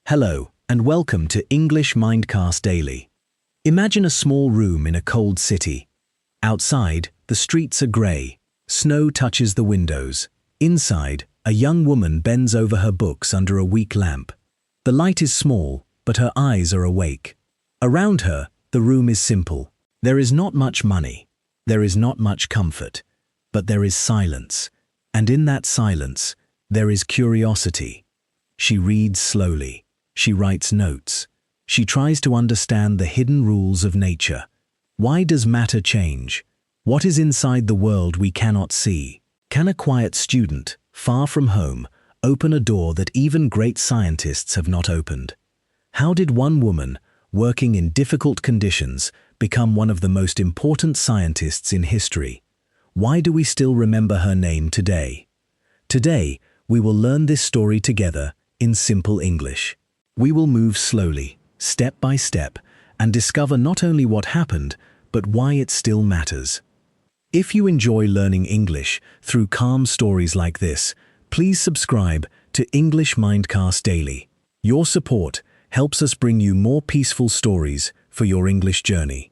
Hello, and welcome to English Mindcast Daily. Imagine a small room in a cold city. Outside, the streets are grey. Snow touches the windows. Inside, a young woman bends over her books under a weak lamp. The light is small, but her eyes are awake. Around her, the room is simple. There is not much money. There is not much comfort. But there is silence. And in that silence, there is curiosity. She reads slowly. She writes notes. She tries to understand the hidden rules of nature. Why does matter change? What is inside the world we cannot see? Can a quiet student, far from home, open a door that even great scientists have not opened? How did one woman, working in difficult conditions, become one of the most important scientists in history? Why do we still remember her name today? Today, we will learn this story together in simple English. We will move slowly, step by step, and discover not only what happened, but why it still matters. If you enjoy learning English through calm stories like this, please subscribe to English Mindcast Daily. Your support helps us bring you more peaceful stories for your English journey.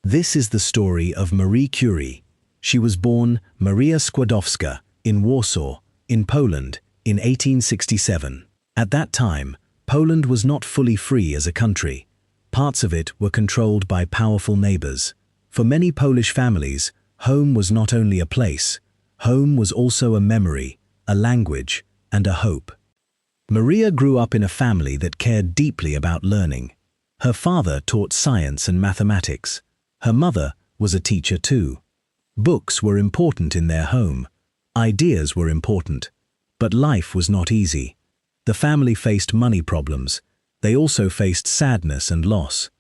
This is the story of Marie Curie. She was born Maria Skłodowska in Warsaw, in Poland, in 1867. At that time, Poland was not fully free as a country. Parts of it were controlled by powerful neighbors. For many Polish families, home was not only a place. Home was also a memory, a language, and a hope. Maria grew up in a family that cared deeply about learning. Her father taught science and mathematics. Her mother was a teacher too. Books were important in their home. Ideas were important. But life was not easy. The family faced money problems. They also faced sadness and loss.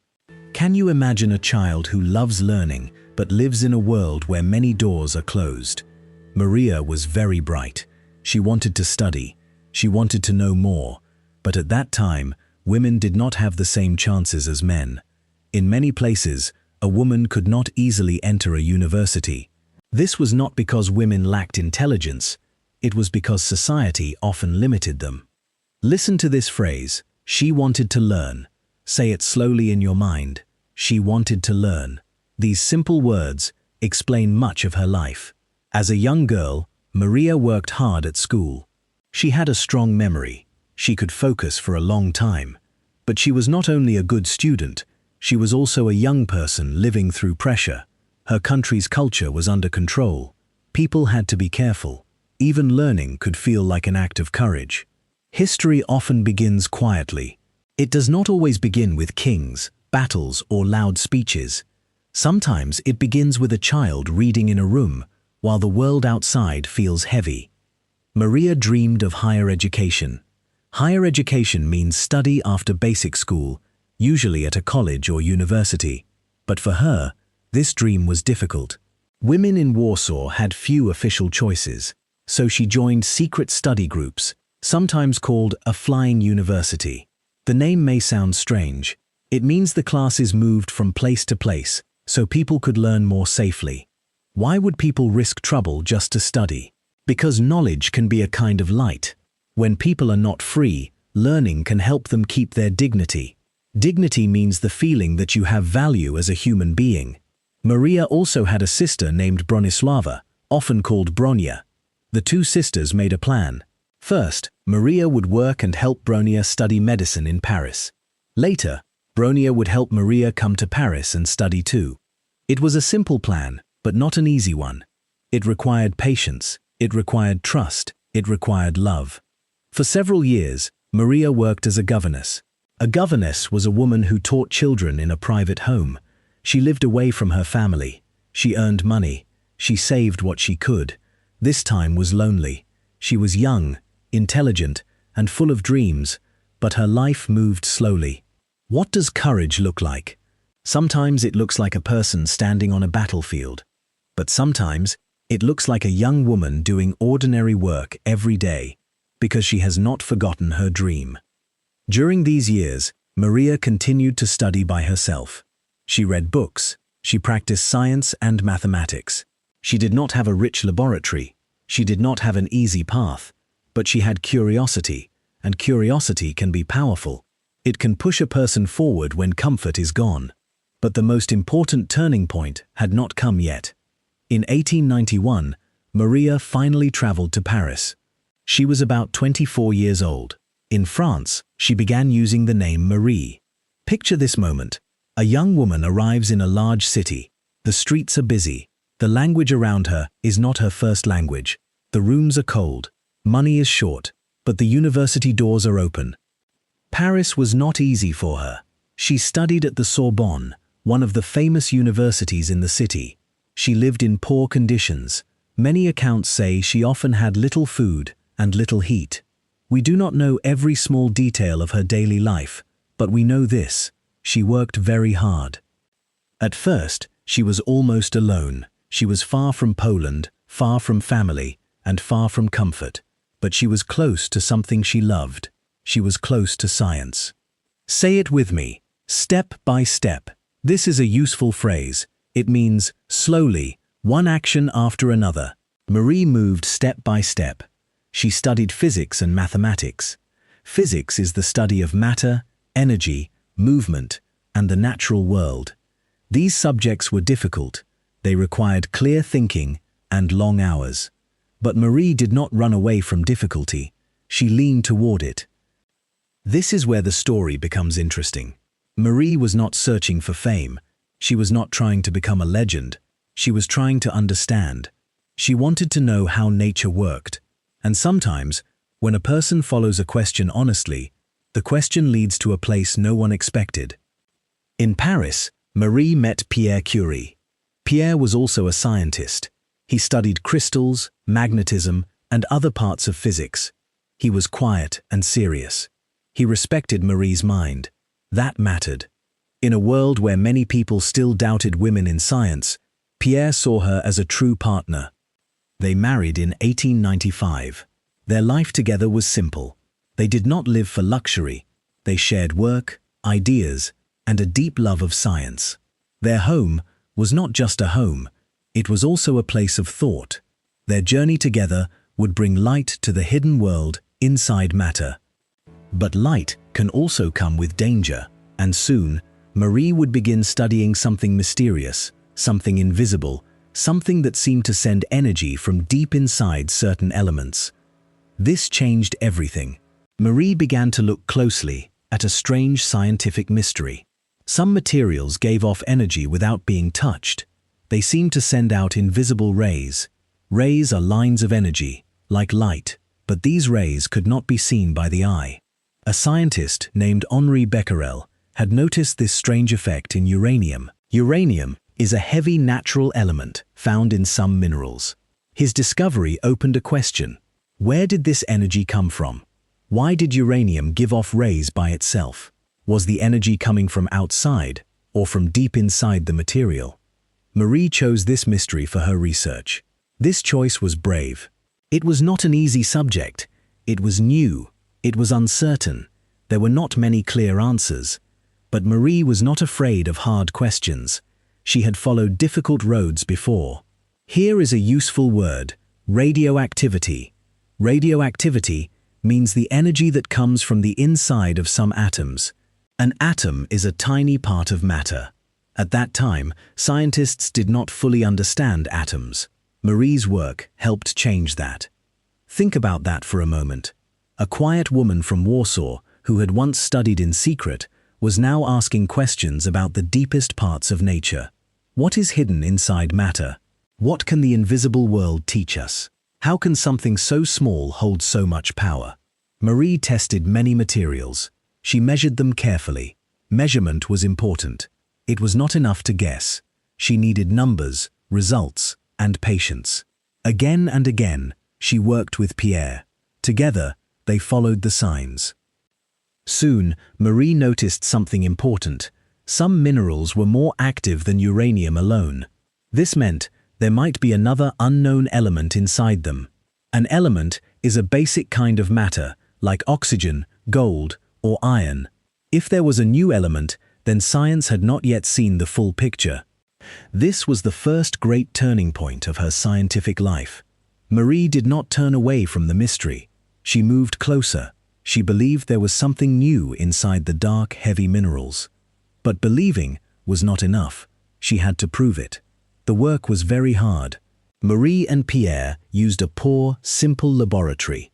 Can you imagine a child who loves learning but lives in a world where many doors are closed? Maria was very bright. She wanted to study. She wanted to know more. But at that time, women did not have the same chances as men. In many places, a woman could not easily enter a university. This was not because women lacked intelligence. It was because society often limited them. Listen to this phrase, she wanted to learn. Say it slowly in your mind. She wanted to learn. These simple words explain much of her life. As a young girl, Maria worked hard at school. She had a strong memory. She could focus for a long time. But she was not only a good student, she was also a young person living through pressure. Her country's culture was under control. People had to be careful. Even learning could feel like an act of courage. History often begins quietly. It does not always begin with kings, battles, or loud speeches. Sometimes it begins with a child reading in a room, while the world outside feels heavy. Maria dreamed of higher education. Higher education means study after basic school, usually at a college or university. But for her, this dream was difficult. Women in Warsaw had few official choices, so she joined secret study groups, sometimes called a flying university. The name may sound strange. It means the classes moved from place to place, so people could learn more safely. Why would people risk trouble just to study? Because knowledge can be a kind of light. When people are not free, learning can help them keep their dignity. Dignity means the feeling that you have value as a human being. Maria also had a sister named Bronislava, often called Bronia. The two sisters made a plan. First, Maria would work and help Bronia study medicine in Paris. Later, Bronia would help Maria come to Paris and study too. It was a simple plan, but not an easy one. It required patience, it required trust, it required love. For several years, Maria worked as a governess. A governess was a woman who taught children in a private home. She lived away from her family. She earned money. She saved what she could. This time was lonely. She was young, intelligent, and full of dreams, but her life moved slowly. What does courage look like? Sometimes it looks like a person standing on a battlefield, but sometimes it looks like a young woman doing ordinary work every day because she has not forgotten her dream. During these years, Maria continued to study by herself. She read books. She practiced science and mathematics. She did not have a rich laboratory. She did not have an easy path, but she had curiosity, and curiosity can be powerful. It can push a person forward when comfort is gone. But the most important turning point had not come yet. In 1891, Maria finally traveled to Paris. She was about 24 years old. In France, she began using the name Marie. Picture this moment. A young woman arrives in a large city. The streets are busy. The language around her is not her first language. The rooms are cold. Money is short. But the university doors are open. Paris was not easy for her. She studied at the Sorbonne, one of the famous universities in the city. She lived in poor conditions. Many accounts say she often had little food and little heat. We do not know every small detail of her daily life, but we know this: she worked very hard. At first, she was almost alone. She was far from Poland, far from family, and far from comfort. But she was close to something she loved. She was close to science. Say it with me: step by step. This is a useful phrase. It means slowly, one action after another. Marie moved step by step. She studied physics and mathematics. Physics is the study of matter, energy, movement, and the natural world. These subjects were difficult. They required clear thinking and long hours. But Marie did not run away from difficulty. She leaned toward it. This is where the story becomes interesting. Marie was not searching for fame. She was not trying to become a legend. She was trying to understand. She wanted to know how nature worked. And sometimes, when a person follows a question honestly, the question leads to a place no one expected. In Paris, Marie met Pierre Curie. Pierre was also a scientist. He studied crystals, magnetism, and other parts of physics. He was quiet and serious. He respected Marie's mind. That mattered. In a world where many people still doubted women in science, Pierre saw her as a true partner. They married in 1895. Their life together was simple. They did not live for luxury. They shared work, ideas, and a deep love of science. Their home was not just a home, it was also a place of thought. Their journey together would bring light to the hidden world inside matter. But light can also come with danger, and soon, Marie would begin studying something mysterious, something invisible, something that seemed to send energy from deep inside certain elements. This changed everything. Marie began to look closely at a strange scientific mystery. Some materials gave off energy without being touched. They seemed to send out invisible rays. Rays are lines of energy, like light, but these rays could not be seen by the eye. A scientist named Henri Becquerel had noticed this strange effect in uranium. Uranium is a heavy natural element found in some minerals. His discovery opened a question. Where did this energy come from? Why did uranium give off rays by itself? Was the energy coming from outside or from deep inside the material? Marie chose this mystery for her research. This choice was brave. It was not an easy subject. It was new. It was uncertain. There were not many clear answers. But Marie was not afraid of hard questions. She had followed difficult roads before. Here is a useful word: radioactivity. Radioactivity means the energy that comes from the inside of some atoms. An atom is a tiny part of matter. At that time, scientists did not fully understand atoms. Marie's work helped change that. Think about that for a moment. A quiet woman from Warsaw, who had once studied in secret, was now asking questions about the deepest parts of nature. What is hidden inside matter? What can the invisible world teach us? How can something so small hold so much power? Marie tested many materials. She measured them carefully. Measurement was important. It was not enough to guess. She needed numbers, results, and patience. Again and again, she worked with Pierre. Together, they followed the signs. Soon, Marie noticed something important. Some minerals were more active than uranium alone. This meant there might be another unknown element inside them. An element is a basic kind of matter, like oxygen, gold, or iron. If there was a new element, then science had not yet seen the full picture. This was the first great turning point of her scientific life. Marie did not turn away from the mystery. She moved closer. She believed there was something new inside the dark, heavy minerals. But believing was not enough. She had to prove it. The work was very hard. Marie and Pierre used a poor, simple laboratory.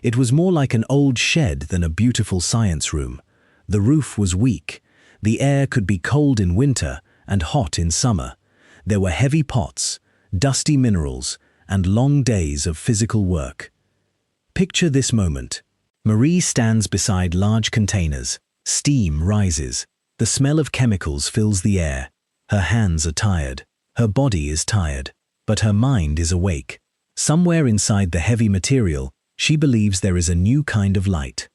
It was more like an old shed than a beautiful science room. The roof was weak. The air could be cold in winter and hot in summer. There were heavy pots, dusty minerals, and long days of physical work. Picture this moment. Marie stands beside large containers. Steam rises. The smell of chemicals fills the air. Her hands are tired. Her body is tired. But her mind is awake. Somewhere inside the heavy material, she believes there is a new kind of light.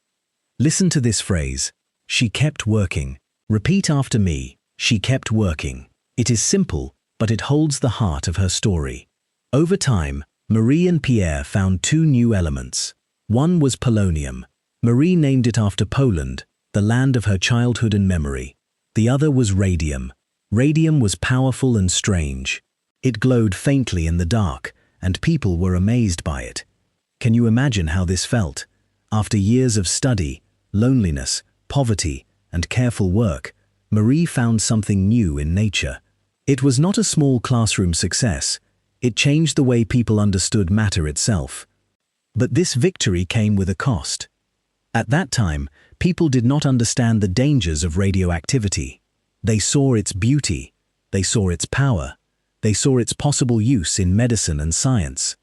Listen to this phrase. She kept working. Repeat after me. She kept working. It is simple, but it holds the heart of her story. Over time, Marie and Pierre found two new elements. One was polonium. Marie named it after Poland, the land of her childhood and memory. The other was radium. Radium was powerful and strange. It glowed faintly in the dark, and people were amazed by it. Can you imagine how this felt? After years of study, loneliness, poverty, and careful work, Marie found something new in nature. It was not a small classroom success. It changed the way people understood matter itself. But this victory came with a cost. At that time, people did not understand the dangers of radioactivity. They saw its beauty. They saw its power. They saw its possible use in medicine and science.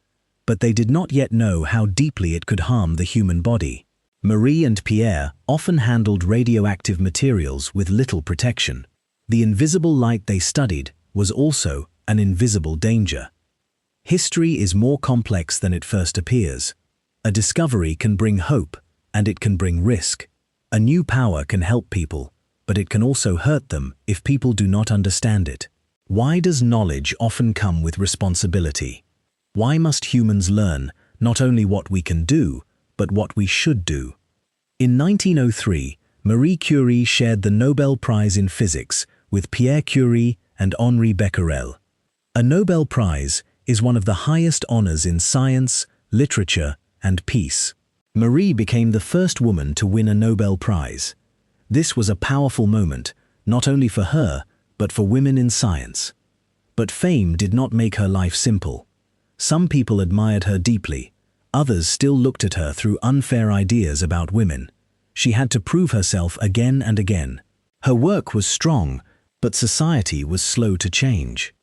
But they did not yet know how deeply it could harm the human body. Marie and Pierre often handled radioactive materials with little protection. The invisible light they studied was also an invisible danger. History is more complex than it first appears. A discovery can bring hope, and it can bring risk. A new power can help people, but it can also hurt them if people do not understand it. Why does knowledge often come with responsibility? Why must humans learn not only what we can do, but what we should do? In 1903, Marie Curie shared the Nobel Prize in Physics with Pierre Curie and Henri Becquerel. A Nobel Prize is one of the highest honors in science, literature, and peace. Marie became the first woman to win a Nobel Prize. This was a powerful moment, not only for her, but for women in science. But fame did not make her life simple. Some people admired her deeply. Others still looked at her through unfair ideas about women. She had to prove herself again and again. Her work was strong, but society was slow to change.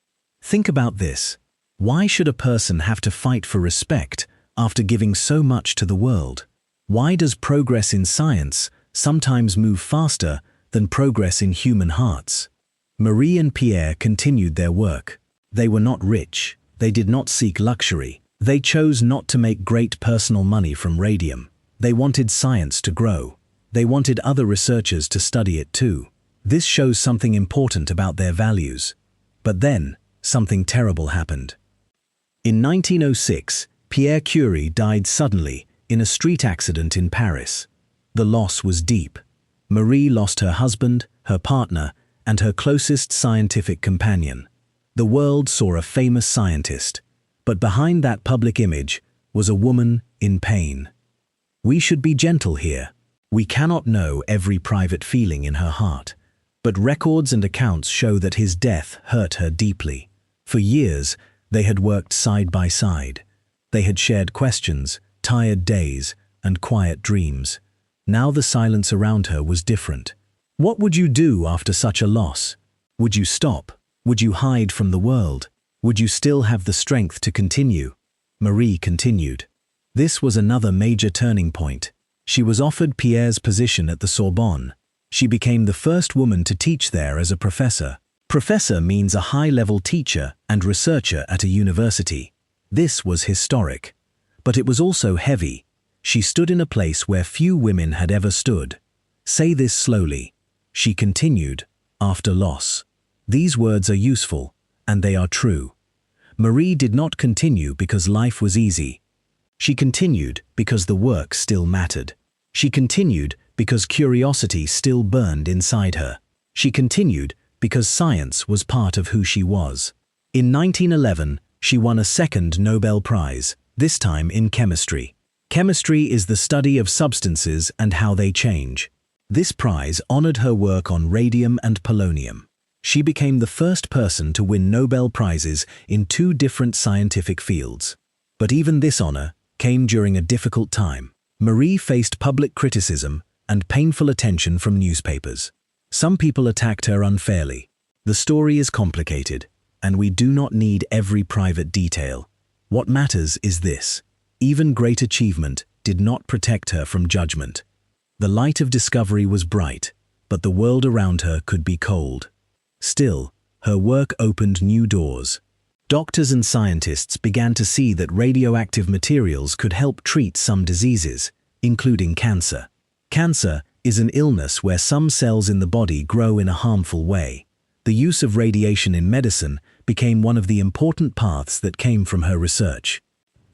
Think about this. Why should a person have to fight for respect after giving so much to the world? Why does progress in science sometimes move faster than progress in human hearts? Marie and Pierre continued their work. They were not rich. They did not seek luxury. They chose not to make great personal money from radium. They wanted science to grow. They wanted other researchers to study it too. This shows something important about their values. But then, something terrible happened. In 1906, Pierre Curie died suddenly in a street accident in Paris. The loss was deep. Marie lost her husband, her partner, and her closest scientific companion. The world saw a famous scientist, but behind that public image was a woman in pain. We should be gentle here. We cannot know every private feeling in her heart, but records and accounts show that his death hurt her deeply. For years, they had worked side by side. They had shared questions, tired days, and quiet dreams. Now the silence around her was different. What would you do after such a loss? Would you stop? Would you hide from the world? Would you still have the strength to continue? Marie continued. This was another major turning point. She was offered Pierre's position at the Sorbonne. She became the first woman to teach there as a professor. Professor means a high-level teacher and researcher at a university. This was historic. But it was also heavy. She stood in a place where few women had ever stood. Say this slowly. She continued, after loss. These words are useful, and they are true. Marie did not continue because life was easy. She continued because the work still mattered. She continued because curiosity still burned inside her. She continued because science was part of who she was. In 1911, she won a second Nobel Prize, this time in chemistry. Chemistry is the study of substances and how they change. This prize honored her work on radium and polonium. She became the first person to win Nobel Prizes in 2 different scientific fields. But even this honor came during a difficult time. Marie faced public criticism and painful attention from newspapers. Some people attacked her unfairly. The story is complicated, and we do not need every private detail. What matters is this: even great achievement did not protect her from judgment. The light of discovery was bright, but the world around her could be cold. Still, her work opened new doors. Doctors and scientists began to see that radioactive materials could help treat some diseases, including cancer. Cancer is an illness where some cells in the body grow in a harmful way. The use of radiation in medicine became one of the important paths that came from her research.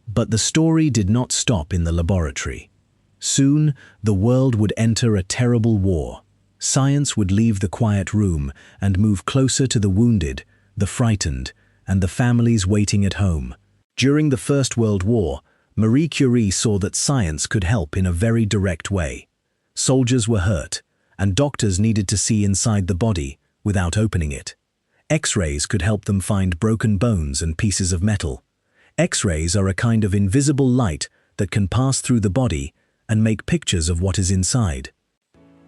But the story did not stop in the laboratory. Soon, the world would enter a terrible war. Science would leave the quiet room and move closer to the wounded, the frightened, and the families waiting at home. During the First World War, Marie Curie saw that science could help in a very direct way. Soldiers were hurt, and doctors needed to see inside the body without opening it. X-rays could help them find broken bones and pieces of metal. X-rays are a kind of invisible light that can pass through the body and make pictures of what is inside.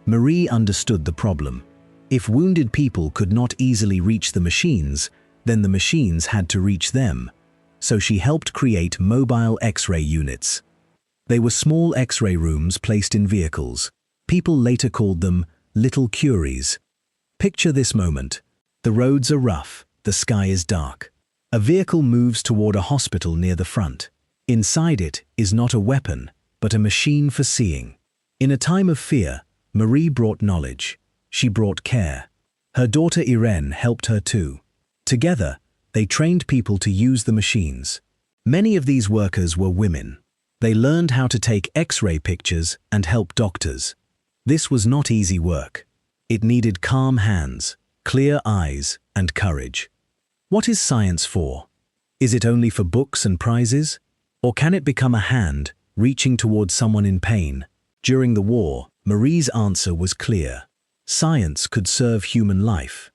Marie understood the problem. If wounded people could not easily reach the machines, then the machines had to reach them. So she helped create mobile X-ray units. They were small X-ray rooms placed in vehicles. People later called them little Curies. Picture this moment. The roads are rough, the sky is dark. A vehicle moves toward a hospital near the front. Inside it is not a weapon, but a machine for seeing. In a time of fear, Marie brought knowledge. She brought care. Her daughter Irene helped her too. Together, they trained people to use the machines. Many of these workers were women. They learned how to take X-ray pictures and help doctors. This was not easy work. It needed calm hands, clear eyes, and courage. What is science for? Is it only for books and prizes? Or can it become a hand reaching towards someone in pain? During the war, Marie's answer was clear. Science could serve human life.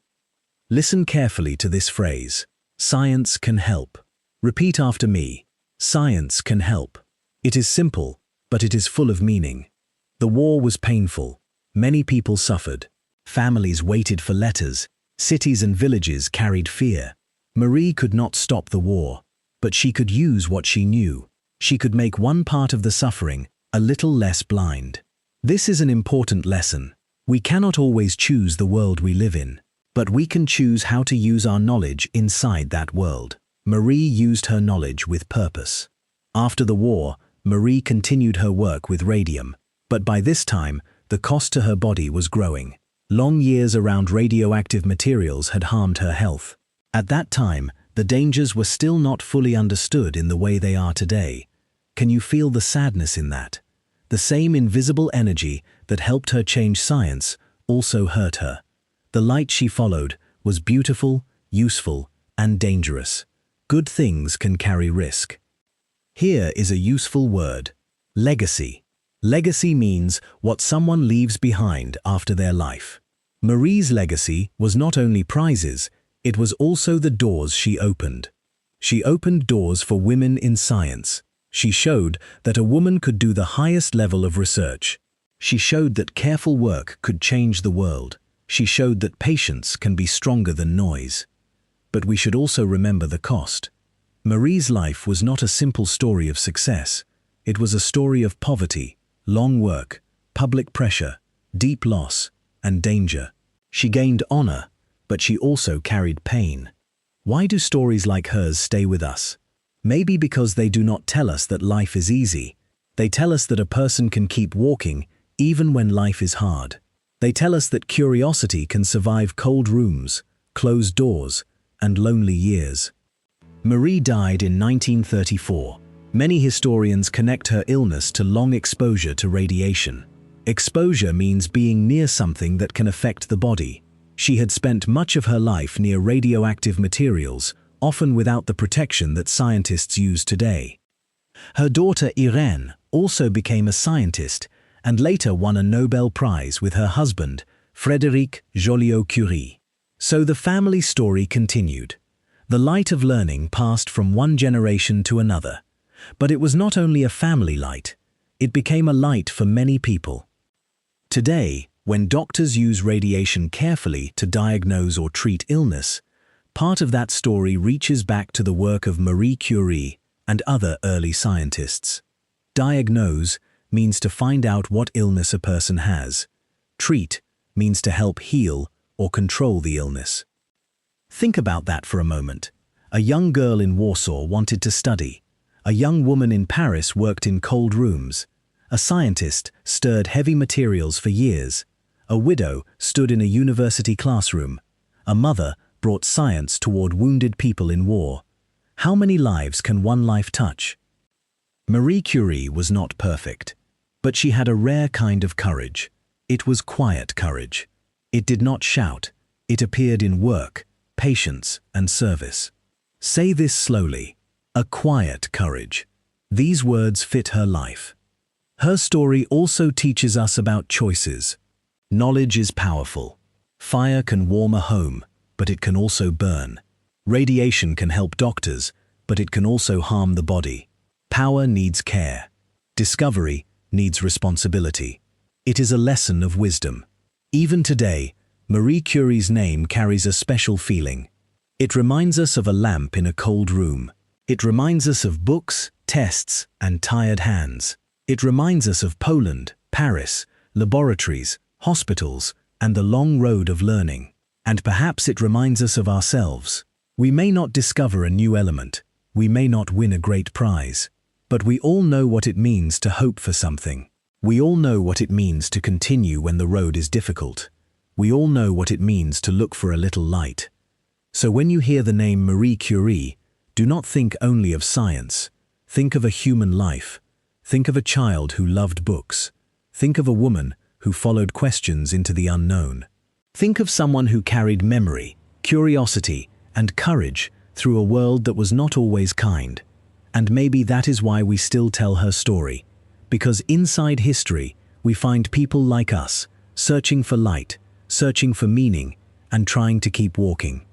Listen carefully to this phrase. Science can help. Repeat after me. Science can help. It is simple, but it is full of meaning. The war was painful. Many people suffered. Families waited for letters. Cities and villages carried fear. Marie could not stop the war, but she could use what she knew. She could make one part of the suffering a little less blind. This is an important lesson. We cannot always choose the world we live in, but we can choose how to use our knowledge inside that world. Marie used her knowledge with purpose. After the war, Marie continued her work with radium, but by this time, the cost to her body was growing. Long years around radioactive materials had harmed her health. At that time, the dangers were still not fully understood in the way they are today. Can you feel the sadness in that? The same invisible energy that helped her change science also hurt her. The light she followed was beautiful, useful, and dangerous. Good things can carry risk. Here is a useful word: legacy. Legacy means what someone leaves behind after their life. Marie's legacy was not only prizes, it was also the doors she opened. She opened doors for women in science. She showed that a woman could do the highest level of research. She showed that careful work could change the world. She showed that patience can be stronger than noise. But we should also remember the cost. Marie's life was not a simple story of success. It was a story of poverty, long work, public pressure, deep loss, and danger. She gained honor, but she also carried pain. Why do stories like hers stay with us? Maybe because they do not tell us that life is easy. They tell us that a person can keep walking even when life is hard. They tell us that curiosity can survive cold rooms, closed doors, and lonely years. Marie died in 1934. Many historians connect her illness to long exposure to radiation. Exposure means being near something that can affect the body. She had spent much of her life near radioactive materials, often without the protection that scientists use today. Her daughter Irene also became a scientist and later won a Nobel Prize with her husband, Frédéric Joliot-Curie. So the family story continued. The light of learning passed from one generation to another. But it was not only a family light, it became a light for many people. Today, when doctors use radiation carefully to diagnose or treat illness, part of that story reaches back to the work of Marie Curie and other early scientists. Diagnose means to find out what illness a person has. Treat means to help heal or control the illness. Think about that for a moment. A young girl in Warsaw wanted to study. A young woman in Paris worked in cold rooms. A scientist stirred heavy materials for years. A widow stood in a university classroom. A mother brought science toward wounded people in war. How many lives can one life touch? Marie Curie was not perfect, but she had a rare kind of courage. It was quiet courage. It did not shout. It appeared in work, patience, and service. Say this slowly. A quiet courage. These words fit her life. Her story also teaches us about choices. Knowledge is powerful. Fire can warm a home, but it can also burn. Radiation can help doctors, but it can also harm the body. Power needs care. Discovery needs responsibility. It is a lesson of wisdom. Even today, Marie Curie's name carries a special feeling. It reminds us of a lamp in a cold room. It reminds us of books, tests, and tired hands. It reminds us of Poland, Paris, laboratories, hospitals, and the long road of learning. And perhaps it reminds us of ourselves. We may not discover a new element. We may not win a great prize. But we all know what it means to hope for something. We all know what it means to continue when the road is difficult. We all know what it means to look for a little light. So when you hear the name Marie Curie, do not think only of science. Think of a human life. Think of a child who loved books. Think of a woman who followed questions into the unknown. Think of someone who carried memory, curiosity, and courage through a world that was not always kind. And maybe that is why we still tell her story. Because inside history, we find people like us, searching for light, searching for meaning, and trying to keep walking.